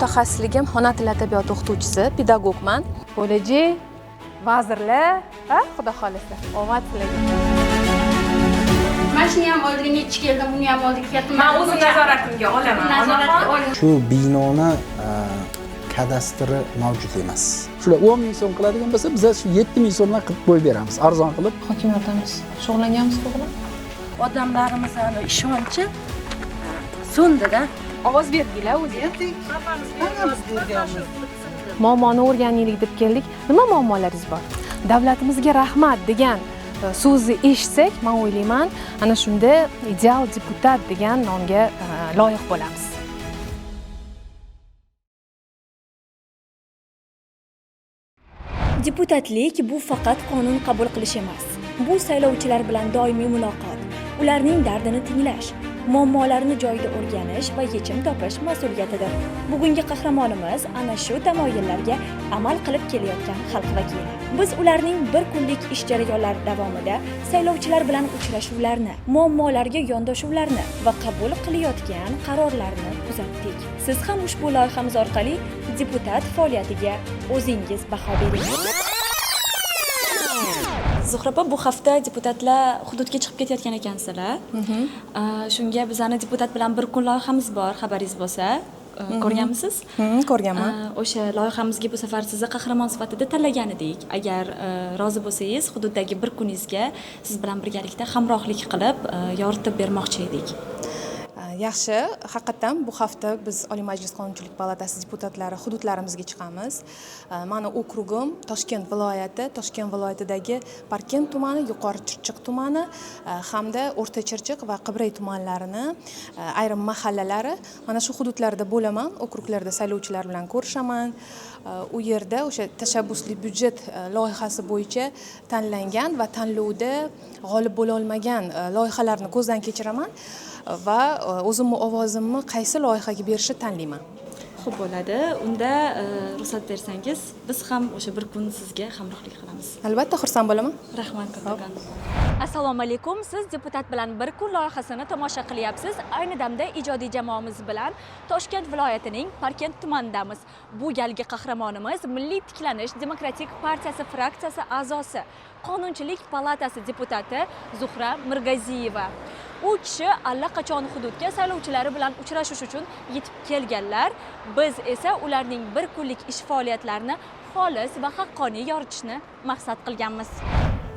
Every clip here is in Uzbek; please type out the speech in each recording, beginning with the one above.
mutaxassisligim ona tili adabiyoti o'qituvchisi, pedagogman. Bo'lajak vazirlar, xudo xolisa, omad tilayman. Mana shuni ham oldiga nechi keldim, buni ham oldiga keldim. Men o'zim nazoratimga olaman. Nazoratga Shu binoni kadastri mavjud emas. Shular 10 ming so'm qiladigan bo'lsa, biz shu 7 ming so'mdan qilib qo'yib beramiz, arzon qilib. Hokimiyatimiz shug'ullanganmiz to'g'ri? Odamlarimiz ishonchi so'ndida. Ovoz berdinglar o'zi. Muammoni o'rganaylik deb keldik. Nima muammolaringiz bor? Davlatimizga rahmat degan so'zni eshitsak, men o'ylayman, ana shunda ideal deputat degan nomga loyiq bo'lamiz. Deputatlik bu faqat qonun qabul qilish emas. Bu saylovchilar bilan doimiy muloqot, ularning dardini tinglash, muammolarini joyida o'rganish va yechim topish mas'uliyatidir. Bugungi qahramonimiz ana shu tamoyillarga amal qilib kelayotgan xalq vakili. Biz ularning bir kunlik ish jarayonlari davomida saylovchilar bilan uchrashuvlarni, muammolarga yondashuvlarni va qabul qilayotgan qarorlarni kuzatdik. Siz ham ushbu loyihamiz orqali deputat faoliyatiga o'zingiz baho bering. Zuhra opa, bu hafta deputatlar hududga chiqib ketayotgan ekansizlar. Shunga bizani deputat bilan bir kun loyihamiz bor, xabaringiz bo'lsa, ko'rganmisiz? Ko'rganman. O'sha loyihamizga bu safar sizni qahramon sifatida tanlagan edik. Agar rozi bo'lsangiz, hududdagi bir kuningizga siz bilan birgalikda hamrohlik qilib, yoritib bermoqchi edik. Yaxshi, haqiqatan bu hafta biz Oliy Majlis Qonunchilik palatasi deputatlari hududlarimizga chiqamiz. Meni okrugim Toshkent viloyati, Toshkent viloyatidagi Parkent tumani, Yuqori Chirchiq tumani hamda O'rta Chirchiq va Qibray tumanlarini ayrim mahallalari, mana shu hududlarda bo'laman, okruglarda saylovchilar bilan ko'rishaman. U yerda o'sha tashabbusli byudjet loyihasi bo'yicha tanlangan va tanlovda g'olib bo'la olmagan loyihalarni ko'zdan kechiraman va o'zimni ovozimni qaysi loyihaga berishni tanlayman. Xo'p bo'ladi. Unda ruxsat bersangiz, biz ham o'sha bir kun sizga hamrohlik qilamiz. Albatta, xursand bo'laman. Rahmat kattakon. Assalomu alaykum. Siz deputat bilan bir kun loyihasini tomosha qilyapsiz. Ayni damda ijodiy jamoamiz bilan Toshkent viloyatining Parkent tumanidamiz. Bu galgi qahramonimiz Milliy tiklanish demokratik partiyasi fraksiyasi a'zosi, Qonunchilik palatasi deputati Zuhra Mirgaziyeva. U kishi allaqachon hududga saylovchilari bilan uchrashish uchun yetib kelganlar. Biz esa ularning bir kunlik ish faoliyatlarini xolis va haqqoniy yoritishni maqsad qilganmiz.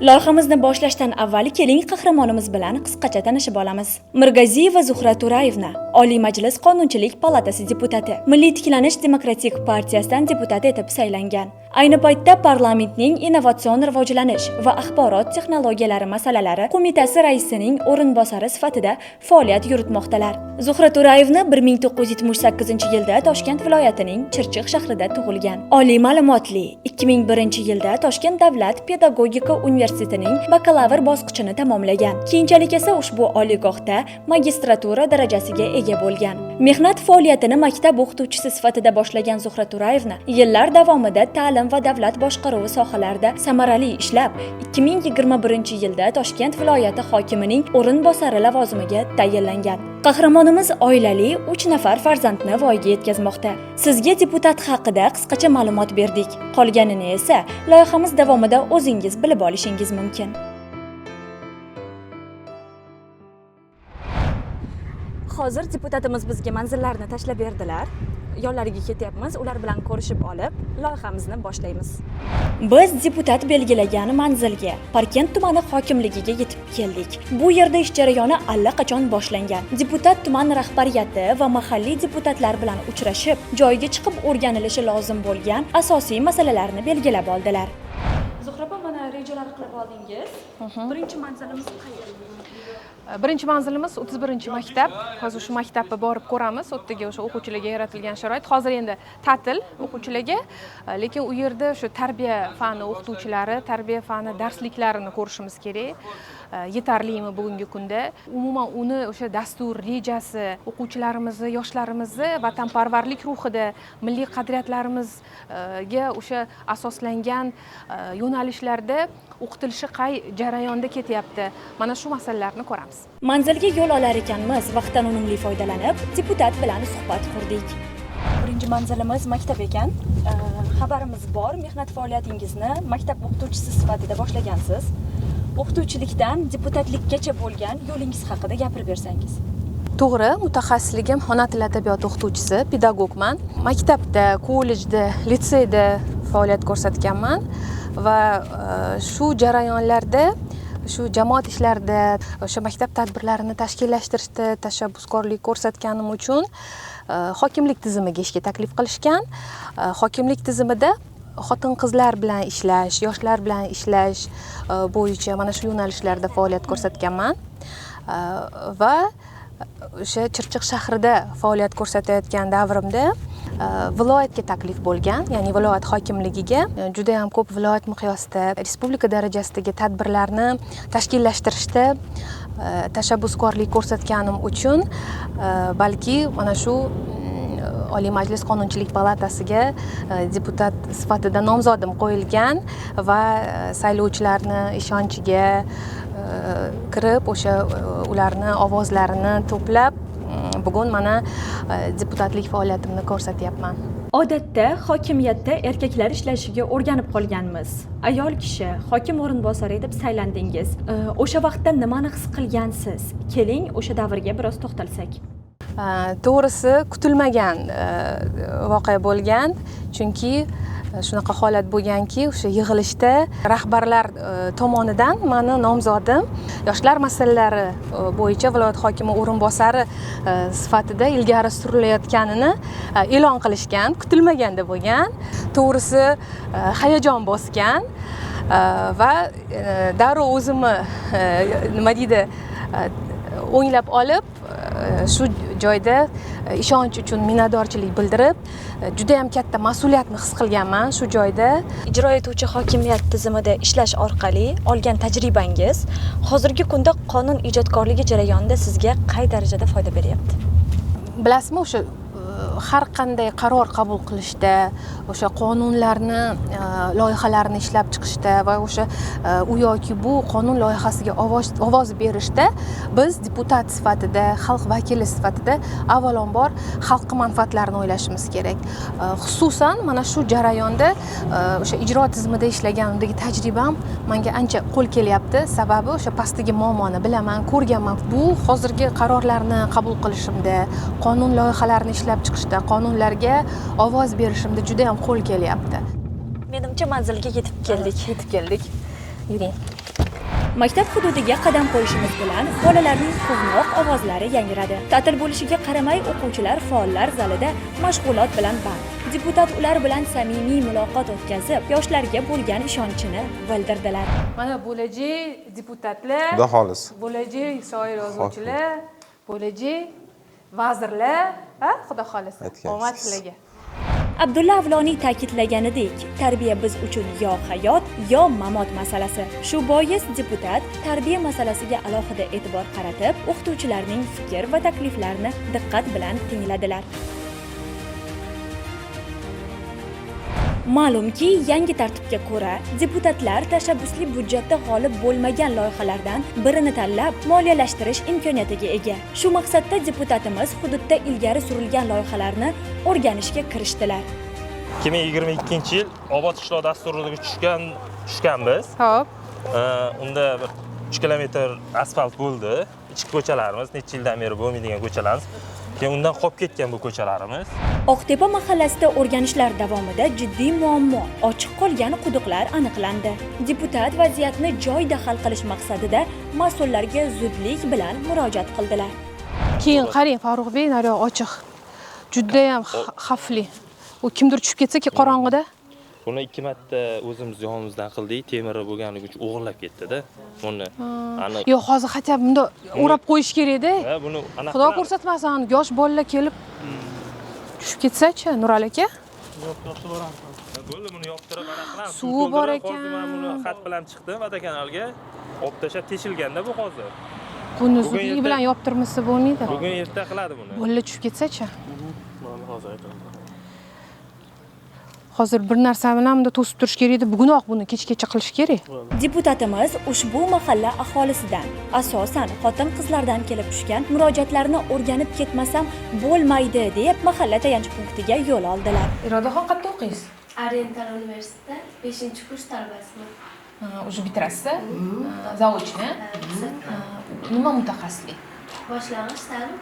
Loyihamizni boshlashdan avval keling qahramonimiz bilan qisqacha tanishib olamiz. Mirgaziyeva Zuhra Turayevna, Oliy Majlis Qonunchilik palatasi deputati, Milliy tiklanish demokratik partiyasidan deputat etib saylangan. Ayni paytda parlamentning innovatsion rivojlanish va axborot texnologiyalari masalalari qo'mitasi raisining o'rinbosari sifatida faoliyat yuritmoqdalar. Zuhra Turayevna 1978-yilda Toshkent viloyatining Chirchiq shahrida tug'ilgan. Oliy ma'lumotli, 2001-yilda Toshkent davlat pedagogika universitetining bakalavr bosqichini tamomlagan. Keyinchalik esa ushbu oliygohda magistratura darajasiga ega bo'lgan. Mehnat faoliyatini maktab o'qituvchisi sifatida boshlagan Zuhra Turayevna yillar davomida ta'lim va davlat boshqaruvi sohalarida samarali ishlab, 2021-yilda Toshkent viloyati hokimining o'rinbosari lavozimiga tayinlangan. Qahramonimiz oilali 3 nafar farzandni voyaga yetkazmoqda. Sizga deputat haqida qisqacha ma'lumot berdik. Qolganini esa loyihamiz davomida o'zingiz bilib olishingiz mumkin. Hozir deputatimiz bizga manzillarni tashlab berdilar. Yo'llariga ketyapmiz, ular bilan ko'rishib olib, loyihamizni boshlaymiz. Biz deputat belgilagan manzilga, Parkent tumani hokimligiga yetib keldik. Bu yerda ish jarayoni allaqachon boshlangan. Deputat tuman rahbariyati va mahalliy deputatlar bilan uchrashib, joyiga chiqib o'rganilishi lozim bo'lgan asosiy masalalarni belgilab oldilar. Zuhra opa, mana rejalar qilib oldingiz. Birinchi manzilimiz qayerda? Birinchi manzilimiz 31-maktab. Hozir shu maktabga borib ko'ramiz. U yerdagi o'sha o'quvchilarga yaratilgan sharoit. Hozir endi ta'til o'quvchilarga, lekin u yerda shu tarbiya fani o'qituvchilari, tarbiya fani darsliklarini ko'rishimiz kerak. Yetarlimi bugungi kunda? Umuman uni o'sha dastur rejasi o'quvchilarimizni, yoshlarimizni vatanparvarlik ruhida, milliy qadriyatlarimizga o'sha asoslangan yo'nalishlarda o'qitilishi qay jarayonda ketyapti? Mana shu masalalarni ko'ramiz. Manzilga yo'l olar ekanmiz, vaqtdan unumli foydalanib, deputat bilan suhbat qurdik. birinchi manzilimiz maktab ekan. Xabarimiz bor, mehnat faoliyatingizni maktab o'qituvchisi sifatida boshlagansiz. O'qituvchilikdan deputatlikkacha bo'lgan yo'lingiz haqida gapirib bersangiz. To'g'ri, mutaxassisligim ona tili adabiyoti o'qituvchisi, pedagogman. Maktabda, kollejda, litseyda faoliyat ko'rsatganman va shu jarayonlarda, shu jamoat ishlarida, o'sha maktab tadbirlarini tashkillashtirishda tashabbuskorlik ko'rsatganim uchun hokimlik tizimiga ishga taklif qilishgan. Hokimlik tizimida xotin-qizlar bilan ishlash, yoshlar bilan ishlash bo'yicha mana shu yo'nalishlarda faoliyat ko'rsatganman va o'sha Chirchiq shahrida faoliyat ko'rsatayotgan davrimda viloyatga taklif bo'lgan, ya'ni viloyat hokimligiga juda ham ko'p viloyat miqyosida respublika darajasidagi tadbirlarni tashkillashtirishda tashabbuskorlik ko'rsatganim uchun balki mana shu Oliy Majlis Qonunchilik palatasiga deputat sifatida nomzodim qo'yilgan va saylovchilarni ishonchiga kirib, o'sha ularni ovozlarini to'plab, bugun mana deputatlik faoliyatimni ko'rsatyapman. Odatda hokimiyatda erkaklar ishlashiga o'rganib qolganmiz. Ayol kishi hokim o'rinbosari etib saylandingiz. O'sha vaqtda nimani his qilgansiz? Keling, o'sha davrga biroz to'xtalsak. To'g'risi kutilmagan voqea bo'lgan, chunki shunaqa holat bo'lganki, o'sha yig'ilishda rahbarlar tomonidan meni nomzodim yoshlar masalalari bo'yicha viloyat hokimi o'rinbosari sifatida ilgari surilayotganini e'lon qilishgan, kutilmaganda bo'lgan. To'g'risi hayajon bosgan va darrov o'zimni nima deydi, o'nglab olib, shu joyda ishonch uchun minnatdorchilik bildirib, juda ham katta mas'uliyatni his qilganman shu joyda. Ijro etuvchi hokimiyat tizimida ishlash orqali olgan tajribangiz hozirgi kunda qonun ijodkorligi jarayonida sizga qay darajada foyda beryapti? Bilasizmi, o'sha har qanday qaror qabul qilishda, o'sha qonunlarni, loyihalarni ishlab chiqishda va o'sha u yoki bu qonun loyihasiga ovoz berishda biz deputat sifatida, xalq vakili sifatida avvalambor xalqning manfaatlarini o'ylashimiz kerak. Xususan mana shu jarayonda o'sha ijro tizimida ishlaganimdagi tajribam menga ancha qo'l kelyapti. Sababi o'sha pastdagi muammoni bilaman, ko'rganman. Bu hozirgi qarorlarni qabul qilishimda, qonun loyihalarini ishlab chiqishda, qonunlarga ovoz berishimda juda ham qo'l kelyapti. Menimcha manzilga yetib keldik. Yuring. Maktab hududiga qadam qo'yishimiz bilan bolalarning quvnoq ovozlari yangradi. Ta'til bo'lishiga qaramay o'quvchilar faollar zalida mashg'ulot bilan band. Deputat ular bilan samimiy muloqot o'tkazib, yoshlarga bo'lgan ishonchini bildirdilar. Mana bo'lajak deputatlar, Xudo xolis. bo'lajak so'y yozuvchilar, bo'lajak vazirlar, xudo xolis. Omad sizlarga. Abdulla Avloniy ta'kidlaganidek, tarbiya biz uchun yo hayot, yo mamot masalasi. Shu bois deputat tarbiya masalasiga alohida e'tibor qaratib, o'qituvchilarning fikr va takliflarini diqqat bilan tingladilar. Ma'lumki, yangi tartibga ko'ra, deputatlar tashabbusli budjetda g'olib bo'lmagan loyihalardan birini tanlab, moliyalashtirish imkoniyatiga ega. Shu maqsadda deputatimiz hududda ilgari surilgan loyihalarni o'rganishga kirishdilar. 2022-yil Obod qishloq dasturiga tushganmiz. Xo'p. Unda 3 kilometr asfalt bo'ldi. Ichki ko'chalarimiz necha yildan beri bo'lmaydigan ko'chalarimiz. Keyin undan qolib ketgan bu ko'chalarimiz. Oqtepa mahallasida o'rganishlar davomida jiddiy muammo, ochiq qolgan quduqlar aniqlandi. Deputat vaziyatni joyida hal qilish maqsadida mas'ullarga zudlik bilan murojaat qildilar. Keyin qarang, Farruxbek, naryo ochiq. Juda ham xavfli. U kimdir tushib ketsa-ki qorong'ida. Buni 2 marta o'zimiz yonimizdan qildik, temiri bo'lganligi uchun o'g'irlab ketdi-da. Buni aniq. Yo'q, hozir xatya bunda o'rab qo'yish kerak-da. Ha, buni aniq. Xudo ko'rsatmasin, yosh bolalar kelib tushib ketsa-chi, Nurali aka? Yo'q, yaxshi boramiz. Bo'ldi, buni yoptirib aniqlab. Suvi bor ekan. Hozir men buni xat bilan chiqdim Vatakanalga. Olib tashlab teshilganda bu hozir. Buni zudlik bilan yoptirmasa bo'lmaydi. Bugun erta qiladi buni. Bolalar tushib ketsa-chi? Mana hozir aytaman. hozir bir narsa bilan bunda to'sib turish kerak edi. Bugunoq buni kechgacha qilish kerak. Deputatimiz ushbu mahalla aholisidan, asosan xotin-qizlardan kelib tushgan murojaatlarni o'rganib ketmasam bo'lmaydi deb mahalla tayanch punktiga yo'l oldilar. Irodaxon qayerda o'qiysiz? Oriental universitetida 5-kurs talabasiman. Уже bitirasiz? Zaochni? Nima mutaxassislik? Boshlang'ich ta'lim.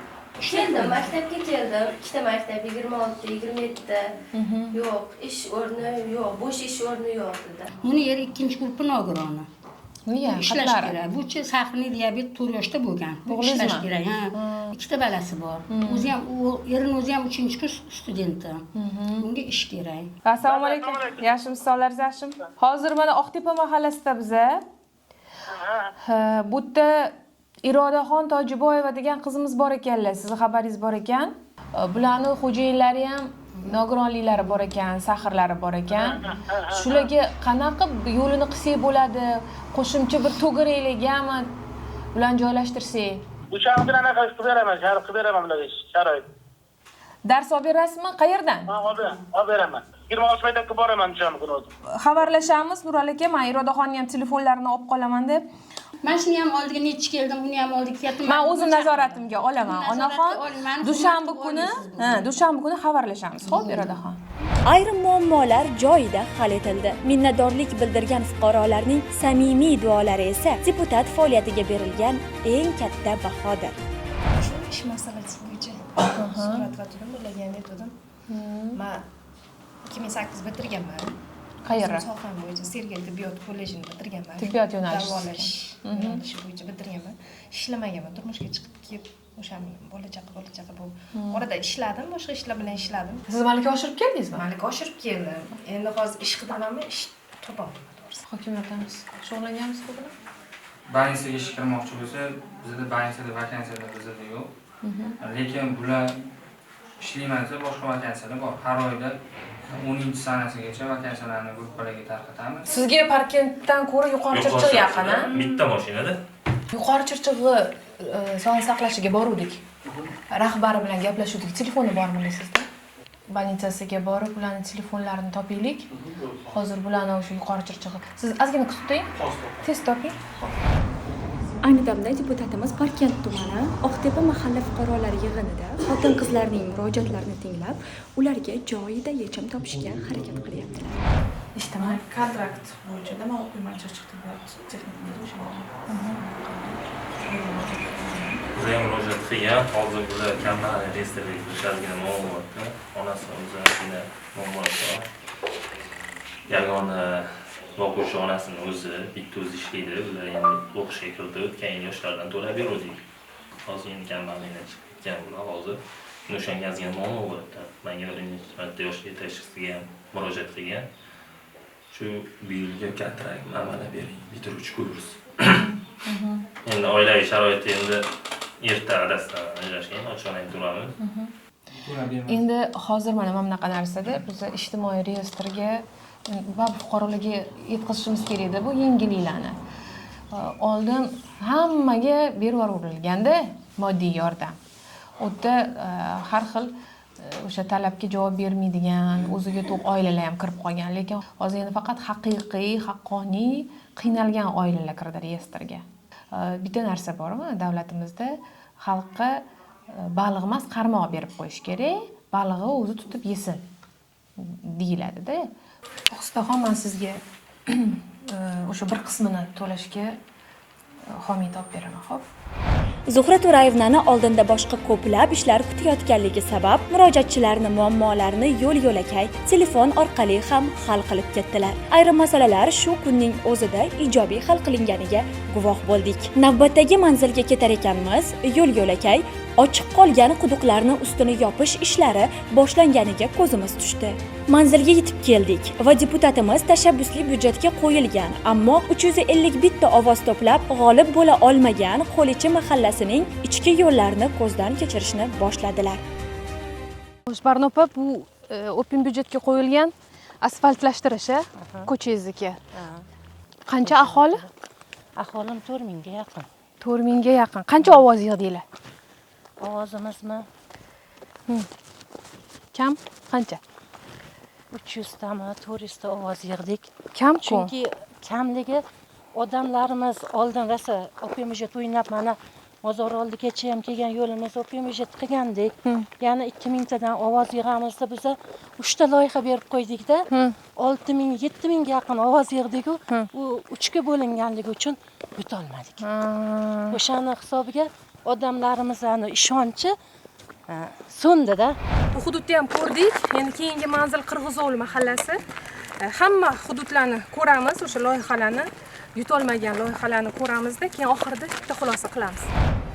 Keldim, maktabga keldim. Ikkita maktab 26, 27. Yo'q, ish o'rni yo'q, bo'sh ish o'rni yo'q dedi. Buni yeri 2-guruhi nogironi. Niye? Ishlash kerak. Bu sahvli diabet 4 yoshda bo'lgan. Ishlash kerak, ha. Ikkita balasi bor. O'zi ham erini o'zi ham 3-kurs studenti. Bunga ish kerak. Assalomu alaykum. Yaxshimisiz, sog'larsiz, yaxshimi? Hozir mana Oqtepa mahallasida biza. Bu yerda Irodaxon Tojiboyeva degan qizimiz bor ekanlar. Sizning xabaringiz bor ekan. Bularning xo'jayinlari ham nogironliklari bor ekan, sahrlari bor ekan. Shularga qanaqa yo'lini qilsak bo'ladi? Qo'shimcha bir to'g'riligami bilan joylashtirsak? O'shani bilan anaqa qilib beraman, qilib beraman bularga sharoit. Dars olib berasizmi? Qayerdan? Ha, olib beraman. 26 maktabga boraman o'shani kuni o'zim. Xabarlashamiz Nurali aka. Men Irodaxonning ham telefonlarini olib qolaman deb. Men shuni ham oldiga nechi keldim, buni ham oldiga ketdim. Men o'zim nazoratimga olaman. Onaxon, dushanba kuni xabarlashamiz. Xo'p, Irodaxon. Ayrim muammolar joyida hal etildi. Minnatdorlik bildirgan fuqarolarning samimiy duolari esa deputat faoliyatiga berilgan eng katta bahodir. Shu ish masalasi bo'yicha surat va turim bilagan edim. Men 2008 bitirganman. Qayerda? Soham bo'yicha Sergel tibbiyot kollejini bitirganman. Tibbiyot yo'nalishi. Davolash yo'nalishi bo'yicha bitirganman. Ishlamaganman, turmushga chiqib kelib o'shaning bola chaqa bu orada ishladim, boshqa ishlar bilan ishladim. Siz malaka oshirib keldingizmi? Malaka oshirib keldim. Endi hozir ish qidiryapman, ish topolmayman to'g'risi. Hokimiyatimiz shug'ullanganmiz bu bilan. Bansiyaga ish kirmoqchi bo'lsa, bizda bansiyada vakansiyalar bizda yo'q. Lekin bular ishlayman desa boshqa vakansiyalar bor. Har oyda 10-sanasigacha vakansiyalarni gruppalarga tarqatamiz. Sizga Parkentdan ko'ra Yuqori Chirchiq yaqin, a? Bitta mashinada. Yuqori Chirchiqni sog'liqni saqlashiga boruvdik. Rahbari bilan gaplashuvdik. Telefoni bormi sizda? Больницasiga borib, ularning telefonlarini topaylik. Hozir bularni o'sha Yuqori Chirchiq. Siz ozgina kuting. Tez toping. Ayni damda deputatimiz Parkent tumani Oqtepa mahalla fuqarolari yig'inida xotin-qizlarning murojaatlarini tinglab, ularga joyida yechim topishga harakat qilyaptilar. Ijtimoiy kontrakt bo'yicha men o'qiyman Chirchiq tibbiyot texnikumida o'shalarga. Biz ham murojaat qilgan, hozir bular kompaniya reyestrga kirishadigan ma'lumotni onasi o'zini muammosi. Yagona o'quvchi onasini o'zi bitta o'zi ishlaydi, ular endi o'qishga kirdi, o'tgan yil yoshlardan to'lab berdik. Hozir endi kompaniyadan chiqib ketgan bular hozir. O'shanga yozgan muammo bo'libdi. Menga bir marta yosh yetakchisiga murojaat qilgan. Shu bu yilga kontrakt amalga bering, bitiruvchi kurs. Endi oilaviy sharoit endi erta adasdan ajrashgan, ochonay turamiz. Endi hozir mana bunaqa narsada biz ijtimoiy reyestrga va fuqarolarga yetkazishimiz kerak edi bu yengilliklarni. Oldin hammaga berib yuborilganda moddiy yordam. O'tda har xil o'sha talabga javob bermaydigan, o'ziga to'q oilalar ham kirib qolgan, lekin hozir endi faqat haqiqiy, haqqoniy qiynalgan oilalar kirdi reyestrga. Bitta narsa bormi davlatimizda, xalqqa baliq emas, qarmoq berib qo'yish kerak, balig'i o'zi tutib yesin deyiladi-da. Oqistaxon, men sizga o'sha bir qismini to'lashga homiy topib beraman, xo'p? Zuhra To'rayevnani oldinda boshqa ko'plab ishlar kutayotganligi sabab murojaatchilarning muammolarini yo'l-yo'lakay telefon orqali ham hal qilib ketdilar. Ayrim masalalar shu kunning o'zida ijobiy hal qilinganiga guvoh bo'ldik. Navbatdagi manzilga ketar ekanmiz, yo'l-yo'lakay ochiq qolgan quduqlarni ustini yopish ishlari boshlanganiga ko'zimiz tushdi. Manzilga yetib keldik va deputatimiz tashabbusli byudjetga qo'yilgan, ammo 351 ta ovoz to'plab g'olib bo'la olmagan Qo'lichi mahallasining ichki yo'llarini ko'zdan kechirishni boshladilar. Barnopa, bu o'pin byudjetga qo'yilgan asfaltlashtirish, ko'changizniki. Qancha aholi? Aholim 4000 ga yaqin. 4000 ga yaqin. Qancha ovoz yig'dinglar? Ovozimizmi? Kam? Qancha? 300 tami 400 ta ovoz yig'dik. Kam-ku. Chunki kamligi odamlarimiz oldin rosa opimijet o'ynab mana mozor oldigacha ham kelgan yo'limiz opimijet qilgandik. Yana 2000 tadan ovoz yig'amizda biz 3 ta loyiha berib qo'ydikda 6000 7000 ga yaqin ovoz yig'dik-ku, u 3 ga bo'linganligi uchun yutolmadik. O'shani hisobiga odamlarimizning ishonchi so'ndida. Bu hududni ham ko'rdik. Endi keyingi manzil Qirg'izovul mahallasi. Hamma hududlarni ko'ramiz, o'sha loyihalarni, yutolmagan loyihalarni ko'ramizda, keyin oxirida bitta xulosa qilamiz.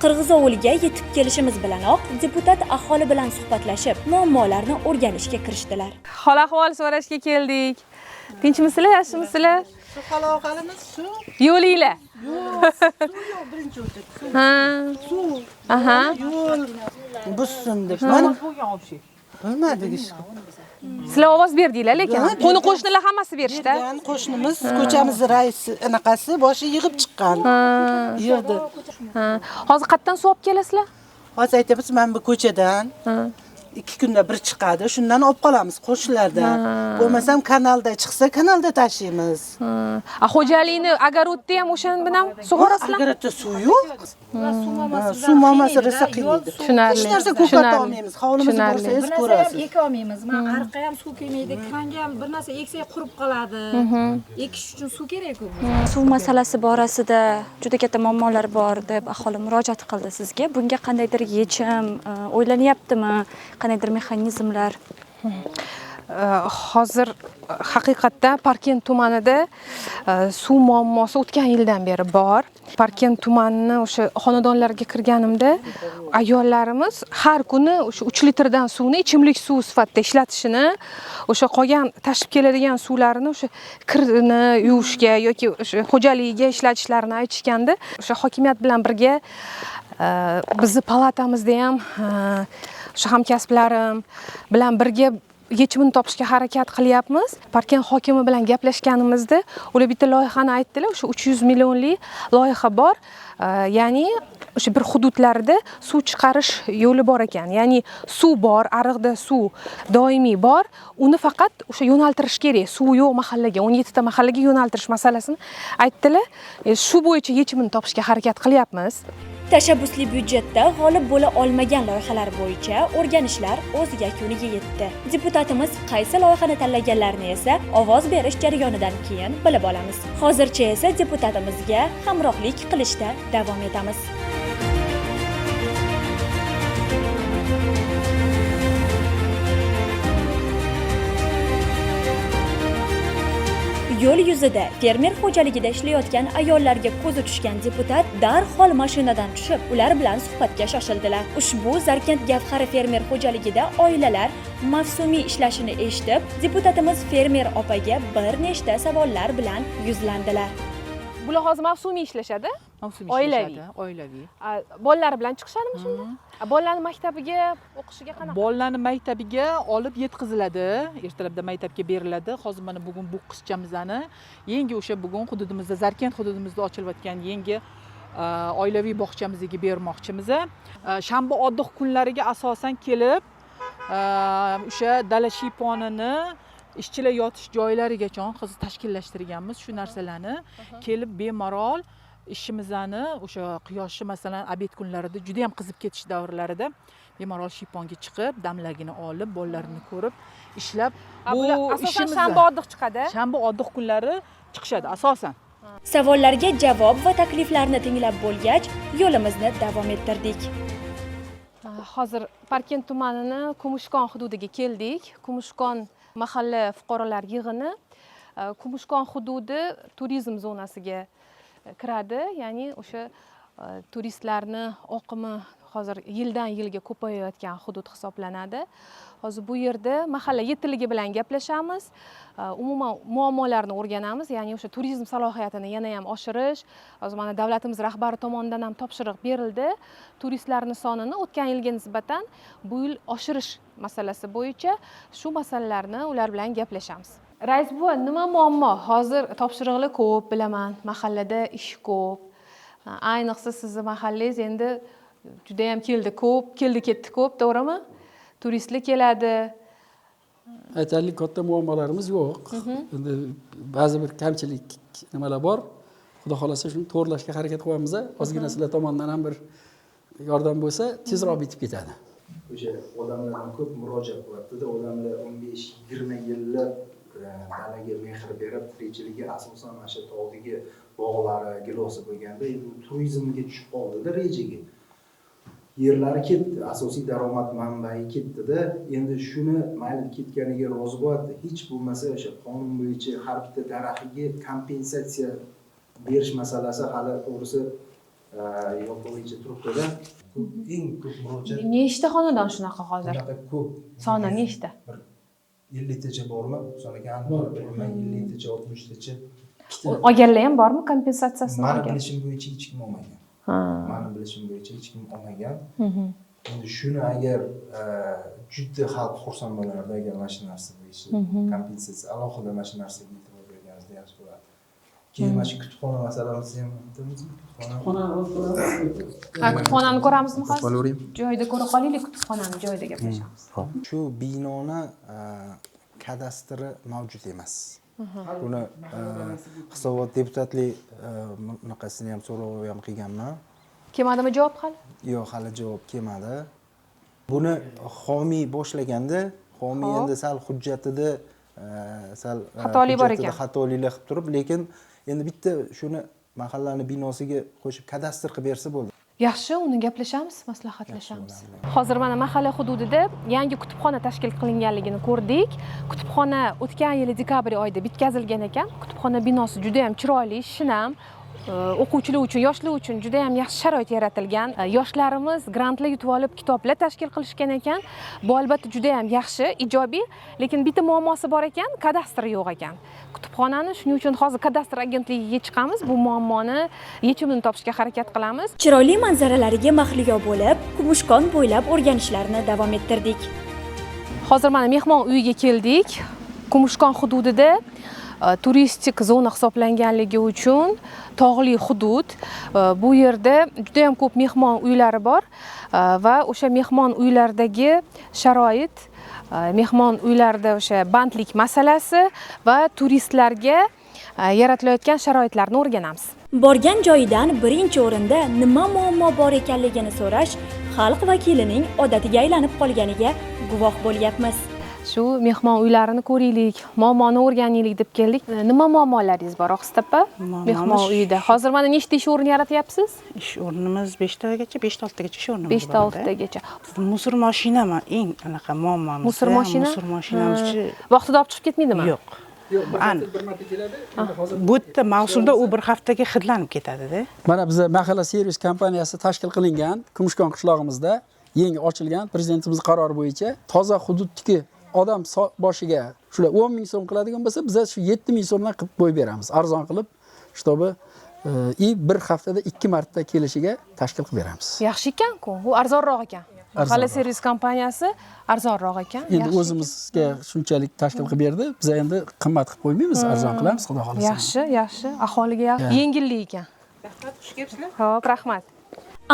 Qirg'izovulga yetib kelishimiz bilanoq deputat aholi bilan suhbatlashib, muammolarni o'rganishga kirishdilar. Hol ahvol so'rashga keldik. Tinchmisizlar, yaxshimisizlar? Shu aloqamiz shu. Yo'linglar. Yo'q, yo'q, birinchi o'rtak. Ha. Suv. Aha. Yo'l busun deb. Mana bilmadik ish. Sizlar ovoz berdinglar, lekin qo'ni qo'shnilar hammasi berishdi. Qo'shnimiz ko'chamiz raisi anaqasi boshi yig'ib chiqqan. Yig'di. Hozir qayerdan suv olib kelasizlar? Hozir aytamiz, men bu ko'chadan 2 kunda bir chiqadi, shundan olib qolamiz qo'shnilardan. Bo'lmasam kanalda chiqsa, kanalda tashiymiz. Xo'jalikni agarodda ham o'shan bilan sug'orasizlar? Agarodda suv yo'q. Suv muammosi rosa qiynaydi. Tushunarli. Hech narsa ko'kata olmaymiz. Hovlimizni borsangiz ko'rasiz. Eka olmaymiz. Men ariqqa ham suv kelmaydi, kranga ham bir narsa eksak qurib qoladi. Ekish uchun suv kerak-ku. Suv masalasi borasida juda katta muammolar bor deb aholi murojaat qildi sizga. Bunga qandaydir yechim o'ylanyaptimi? Qandaydir mexanizmlar? Hozir haqiqatda Parkent tumanida suv muammosi o'tgan yildan beri bor. Parkent tumanini o'sha xonadonlarga kirganimda ayollarimiz har kuni o'sha 3 litrdan suvni ichimlik suv sifatida ishlatishini, o'sha qolgan tashib keladigan suvlarini o'sha kirni yuvishga yoki o'sha xo'jaligiga ishlatishlarini aytishganda, o'sha hokimiyat bilan birga bizni palatamizda ham o'sha hamkasblarim bilan birga yechimini topishga harakat qilyapmiz. Parkent hokimi bilan gaplashganimizda ular bitta loyihani aytdilar. O'sha 300 millionlik loyiha bor. Ya'ni o'sha bir hududlarda suv chiqarish yo'li bor ekan. Ya'ni suv bor, ariqda suv doimiy bor. Uni faqat o'sha yo'naltirish kerak. Suv yo'q mahallaga, 17 ta mahallaga yo'naltirish masalasini aytdilar. Shu bo'yicha yechimini topishga harakat qilyapmiz. Tashabbusli byudjetda g'olib bo'la olmagan loyihalar bo'yicha o'rganishlar o'z yakuniga yetdi. Deputatimiz qaysi loyihani tanlaganlarini esa ovoz berish jarayonidan keyin bilib olamiz. Hozircha esa deputatimizga hamrohlik qilishda davom etamiz. Yo'l yuzida fermer xo'jaligida ishlayotgan ayollarga ko'zi tushgan deputat darhol mashinadan tushib, ular bilan suhbatga shoshildilar. Ushbu Zarkent Gavhari fermer xo'jaligida oilalar mavsumiy ishlashini eshitib, deputatimiz fermer opaga bir nechta savollar bilan yuzlandilar. Bular hozir mavsumiy ishlashadi? Mavsumiy oilaviy. Oilaviy. Bolalar bilan chiqishadimi shunda? Bolalarni maktabiga o'qishiga qanaqa? Bolalarni maktabiga olib yetkaziladi, ertalabda maktabga beriladi. Hozir mana bugun bu qizchamizni yangi o'sha bugun hududimizda, Zarkent hududimizda ochilayotgan yangi oilaviy bog'chamizga bermoqchimiz. Shanba oddiq kunlariga asosan kelib o'sha dala shiyponini ishchilar yotish joylarigacha hozir tashkillashtirganmiz shu narsalarni. Kelib bemalol ishimizni o'sha quyoshli masalan obed kunlarida juda ham qizib ketish davrlarida bemalol shiyponga chiqib, damlagini olib, bolalarini ko'rib, ishlab bu asosan shanba oddiq chiqadi. Shanba oddiq kunlari chiqishadi asosan. Savollarga javob va takliflarni tinglab bo'lgach, yo'limizni davom ettirdik. Hozir Parkent tumanining Kumushkon hududiga keldik. Kumushkon mahalla fuqarolar yig'ini Kumushkon hududi turizm zonasiga kiradi. Ya'ni o'sha turistlarni oqimi hozir yildan yilga ko'payayotgan hudud hisoblanadi. Hozir bu yerda mahalla yetiligi bilan gaplashamiz. Umuman muammolarni o'rganamiz. Ya'ni o'sha turizm salohiyatini yana ham oshirish. Hozir mana davlatimiz rahbari tomonidan ham topshiriq berildi. Turistlarning sonini o'tgan yilga nisbatan bu yil oshirish masalasi bo'yicha shu masalalarni ular bilan gaplashamiz. Rais buva, nima muammo? Hozir topshiriqlar ko'p, bilaman. Mahallada ish ko'p. Ayniqsa sizni mahallangiz endi juda ham keldi ketdi ko'p, to'g'rimi? Turistlar keladi. aytarlik katta muammolarimiz yo'q. Endi ba'zi bir kamchilik nimalar bor. Xudo xolasa shuni to'g'rilashga harakat qilamiz. Ozgina sizlar tomonidan ham bir yordam bo'lsa, tezroq bitib ketadi. O'sha odamlardan ko'p murojaat qilyapti-da, odamlar 15-20 yillab dalaga mehr berib, tirikchiligi asosan mana shu tog'dagi bog'lari, gilosi bo'lganda, endi turizmga tushib qoldi-da rejaga. Yerlari ketdi, asosiy daromad manbai ketdi-da, endi shuni mayli ketganiga rozi bo'lyapti. Hech bo'lmasa o'sha qonun bo'yicha har bitta daraxtga kompensatsiya berish masalasi hali to'g'risi yo'qligicha turibdi-da. Eng ko'p murojaat. Nechta xonadon shunaqa hozir? Ko'p. Soni nechta? 50 tacha bormi? Soniga aniq bilmayman, 50 tacha, 60 tacha. Olganlar ham bormi kompensatsiyasini? Meni bilishim bo'yicha hech kim olmagan. Meni bilishim bo'yicha hech kim olmagan. Endi shuni agar juda xalq xursand bo'lardi agar mana shu narsa bo'yicha kompensatsiya alohida mana shu narsaga e'tibor berganingizda yaxshi bo'lardi. Keyin mana shu kutubxona masalamizni ham aytamizmi? Kutubxonani ko'ramizmi hozir? Joyida ko'ra qolaylik, kutubxonani joyida gaplashamiz. Shu binoni kadastri mavjud emas. Buni hisobot deputatlik bunaqasini ham so'rov ham qilganman. Kelmadimi javob hali? Yo'q, hali javob kelmadi. Buni homiy boshlaganda, homiy endi sal hujjatida sal xatolik bor ekan. Xatoliklar qilib turib, lekin endi bitta shuni mahallani binosiga qo'shib kadastr qilib bersa bo'ldi. Yaxshi, uni gaplashamiz, maslahatlashamiz. Hozir mana mahalla hududida yangi kutubxona tashkil qilinganligini ko'rdik. Kutubxona o'tgan yil dekabr oyida bitkazilgan ekan. Kutubxona binosi juda ham chiroyli, shinam. O'quvchilar uchun, yoshlar uchun juda ham yaxshi sharoit yaratilgan. Yoshlarimiz grantlar yutib olib, kitoblar tashkil qilishgan ekan. Bu albatta juda ham yaxshi, ijobiy, lekin bitta muammosi bor ekan, kadastr yo'q ekan. Kutubxonani shuning uchun hozir kadastr agentligiga chiqamiz, bu muammoni yechimini topishga harakat qilamiz. Chiroyli manzaralariga mahliyo bo'lib, Kumushkon bo'ylab o'rganishlarni davom ettirdik. Hozir mana mehmon uyiga keldik. Kumushkon hududida turistik zona hisoblanganligi uchun tog'li hudud. Bu yerda juda ham ko'p mehmon uylari bor va o'sha mehmon uylardagi sharoit, mehmon uylarda o'sha bandlik masalasi va turistlarga yaratilayotgan sharoitlarni o'rganamiz. Borgan joyidan birinchi o'rinda nima muammo bor ekanligini so'rash xalq vakilining odatiga aylanib qolganiga guvoh bo'lyapmiz. Shu mehmon uylarini ko'raylik, muammoni o'rganaylik deb keldik. Nima muammolaringiz bor Oqstapa? Mehmon uyida. Hozir mana nechta ish o'rni yaratyapsiz? Ish o'rnimiz 5 tagacha, 5-6 tagacha ish o'rnimiz bor. 5-6 tagacha. Musor mashinami eng anaqa muammomiz. Musor mashina? Musor mashinamiz-chi vaqtida olib chiqib ketmaydimi? Yo'q. Bir marta keladi. Bu yerda mavsumda u bir haftaga hidlanib ketadi-da. Mana biz mahalla servis kompaniyasi tashkil qilingan Kumushkon qishlog'imizda yangi ochilgan prezidentimiz qarori bo'yicha toza hududdagi odam boshiga shular 10 ming so'm qiladigan bo'lsa, biz shu 7 ming so'mdan qilib qo'yib beramiz. Arzon qilib, shtobi bir haftada 2 marta kelishiga tashkil qilib beramiz. Yaxshi ekan-ku, bu arzonroq ekan. Mahalla servis kompaniyasi arzonroq ekan. Endi o'zimizga shunchalik tashkil qilib berdi, biz endi qimmat qilib qo'ymaymiz, arzon qilamiz, xudo xolasa. Yaxshi, yaxshi. Aholiga yaxshi, yengillik ekan. Rahmat, xush kelibsizlar. Xo'p, rahmat.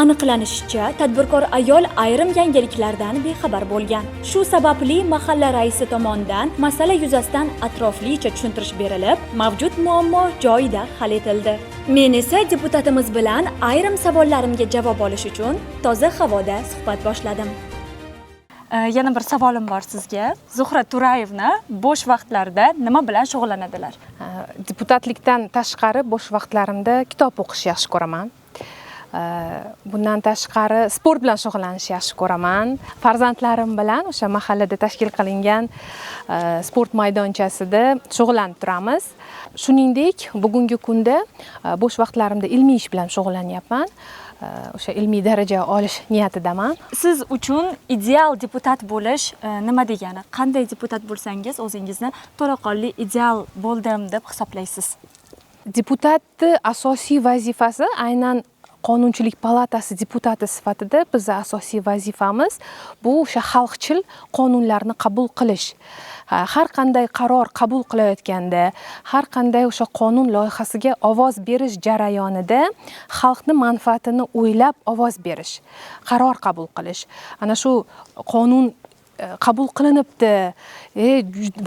Aniqlanishicha, tadbirkor ayol ayrim yangiliklardan bexabar bo'lgan. Shu sababli mahalla raisi tomonidan masala yuzasidan atroflicha tushuntirish berilib, mavjud muammo joyida hal etildi. Men esa deputatimiz bilan ayrim savollarimga javob olish uchun toza havoda suhbat boshladim. Yana bir savolim bor sizga. Zuhra Turayevna bo'sh vaqtlarida nima bilan shug'ullanadilar? Deputatlikdan tashqari bo'sh vaqtlarimda kitob o'qish yaxshi ko'raman. Bundan tashqari sport bilan shug'ullanishni yaxshi ko'raman. Farzandlarim bilan o'sha mahallada tashkil qilingan sport maydonchasida shug'ullanib turamiz. Shuningdek, bugungi kunda bo'sh vaqtlarimda ilmiy ish bilan shug'ullanyapman. O'sha ilmiy daraja olish niyatidaman. Siz uchun ideal deputat bo'lish nima degani? Qanday deputat bo'lsangiz o'zingizni to'laqonli ideal bo'ldim deb hisoblaysiz? Deputatni asosiy vazifasi aynan Qonunchilik palatasi deputati sifatida bizning asosiy vazifamiz bu o'sha xalqchil qonunlarni qabul qilish. Har qanday qaror qabul qilayotganda, har qanday o'sha qonun loyihasiga ovoz berish jarayonida xalqning manfaatini o'ylab ovoz berish, qaror qabul qilish. Ana shu qonun qabul qilinibdi,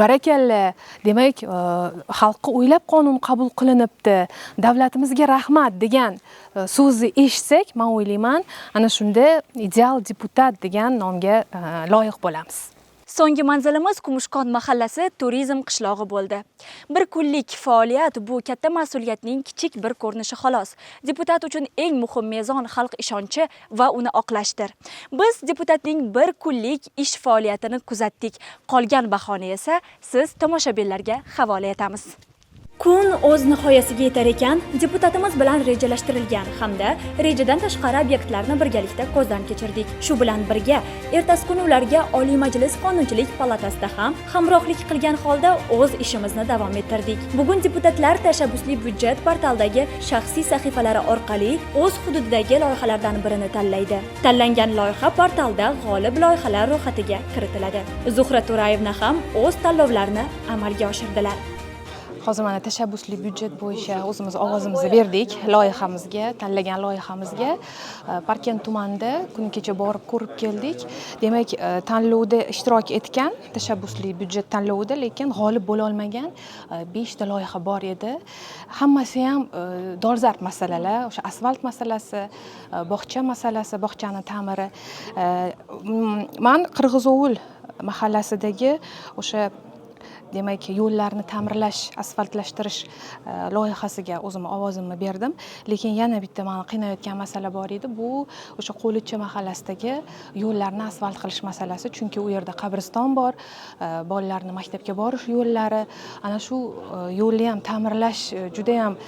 barakalla, demak xalqqa o'ylab qonun qabul qilinibdi, davlatimizga rahmat degan so'zni eshitsak, men o'ylayman, ana shunda ideal deputat degan nomga loyiq bo'lamiz. So'nggi manzilimiz Kumushkon mahallasi turizm qishlog'i bo'ldi. Bir kunlik faoliyat bu katta mas'uliyatning kichik bir ko'rinishi xolos. Deputat uchun eng muhim mezon xalq ishonchi va uni oqlashdir. Biz deputatning bir kunlik ish faoliyatini kuzatdik. Qolgan bahoni esa siz tomoshabinlarga havola etamiz. Kun o'z nihoyasiga yetar ekan, deputatimiz bilan rejalashtirilgan hamda rejadan tashqari obyektlarni birgalikda ko'zdan kechirdik. Shu bilan birga ertasi kuni ularga Oliy Majlis Qonunchilik palatasida ham hamrohlik qilgan holda o'z ishimizni davom ettirdik. Bugun deputatlar tashabbusli byudjet portaldagi shaxsiy sahifalari orqali o'z hududidagi loyihalardan birini tanlaydi. Tanlangan loyiha portalda g'olib loyihalar ro'yxatiga kiritiladi. Zuhra To'rayevna ham o'z tanlovlarini amalga oshirdilar. Hozir mana tashabbusli byudjet bo'yicha o'zimiz ovozimizni berdik loyihamizga, tanlagan loyihamizga. Parkent tumanida kun kecha borib ko'rib keldik. Demak, tanlovda ishtirok etgan, tashabbusli byudjet tanlovida, lekin g'olib bo'la olmagan 5 ta loyiha bor edi. Hammasi ham dolzarb masalalar, o'sha asfalt masalasi, bog'cha masalasi, bog'chani ta'miri. Men Qirg'izovul mahallasidagi o'sha demak yo'llarni ta'mirlash, asfaltlashtirish loyihasiga o'zim ovozimni berdim, lekin yana bitta meni qiynayotgan masala bor edi, bu o'sha Qo'lichi mahallasidagi yo'llarni asfalt qilish masalasi, chunki u yerda qabriston bor, bolalarning maktabga borish yo'llari, ana shu yo'lni ham ta'mirlash juda ham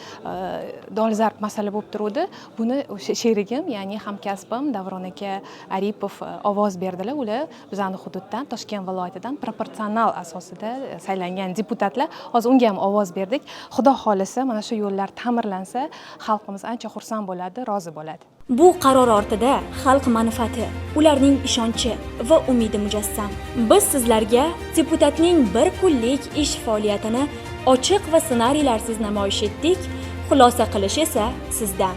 dolzarb masala bo'lib turdi. Buni o'sha sherigim, ya'ni hamkasbim Davron aka Aripov ovoz berdilar. Ular bizning hududdan, Toshkent viloyatidan proporsional asosida saylangan deputatlar. Hozir unga ham ovoz berdik. Xudo xolisa mana shu yo'llar ta'mirlansa, xalqimiz ancha xursand bo'ladi, rozi bo'ladi. Bu qaror ortida xalq manfaati, ularning ishonchi va umidi mujassam. Biz sizlarga deputatning bir kunlik ish faoliyatini ochiq va ssenariylarsiz namoyish etdik. Xulosa qilish esa sizdan.